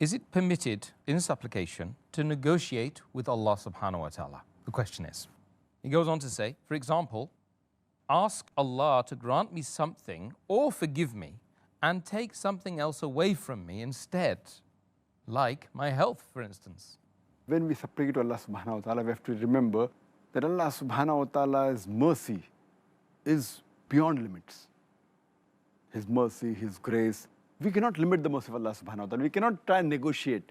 Is it permitted in supplication to negotiate with Allah subhanahu wa ta'ala? The question is. He goes on to say, for example, ask Allah to grant me something or forgive me and take something else away from me instead, like my health, for instance. When we supplicate to Allah subhanahu wa ta'ala, we have to remember that Allah subhanahu wa ta'ala's mercy is beyond limits. His mercy, His grace. We cannot limit the mercy of Allah subhanahu wa ta'ala. We cannot try and negotiate.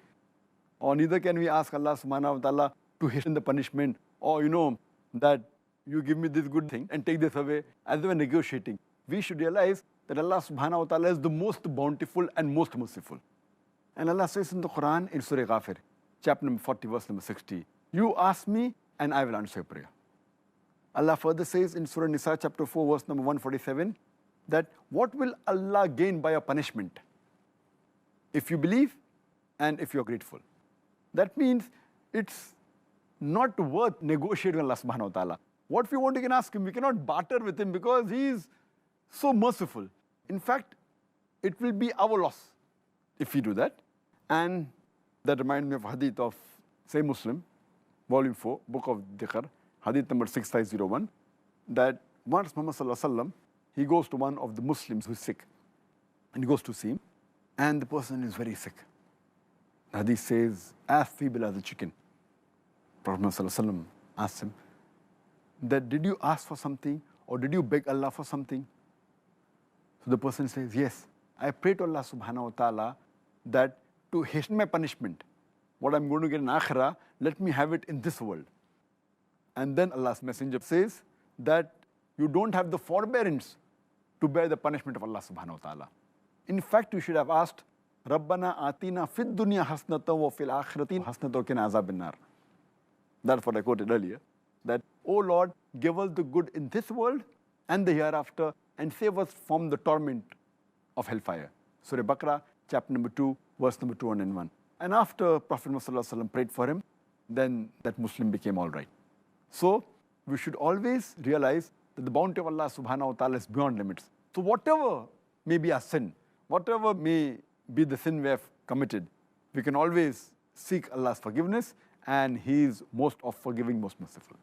Or neither can we ask Allah subhanahu wa ta'ala to hasten the punishment, or that you give me this good thing and take this away, as we are negotiating. We should realize that Allah subhanahu wa ta'ala is the most bountiful and most merciful. And Allah says in the Quran, in Surah Ghafir, chapter number 40, verse number 60, you ask me and I will answer your prayer. Allah further says in Surah Nisa, chapter 4, verse number 147, that what will Allah gain by a punishment if you believe and if you're grateful? That means it's not worth negotiating with Allah subhanahu wa ta'ala. What we want, we can ask Him. We cannot barter with Him because He is so merciful. In fact, it will be our loss if we do that. And that reminds me of hadith of Sahih Muslim, volume 4, book of Dhikr, hadith number 6501, that once Muhammad sallallahu alaihi wasallam, he goes to one of the Muslims who is sick, and he goes to see him, and the person is very sick. The hadith says, as feeble as a chicken. Prophet Muhammad sallallahu alaihi wasallam asked him, that did you ask for something or did you beg Allah for something? So the person says, yes, I pray to Allah subhanahu wa ta'ala that to hasten my punishment, what I'm going to get in Akhirah, let me have it in this world. And then Allah's Messenger says that you don't have the forbearance to bear the punishment of Allah subhanahu wa ta'ala. In fact, you should have asked, Rabbana atina fid dunya hasnatan wa fil akhirati hasnatan wa qina azabin nar. That's what I quoted earlier. That, oh Lord, give us the good in this world and the hereafter and save us from the torment of hellfire. Surah Baqarah, chapter number 2, verse number 201. And after Prophet Muhammad prayed for him, then that Muslim became all right. So we should always realize that the bounty of Allah subhanahu wa ta'ala is beyond limits. So whatever may be our sin, whatever may be the sin we have committed, we can always seek Allah's forgiveness, and He is most of forgiving, most merciful.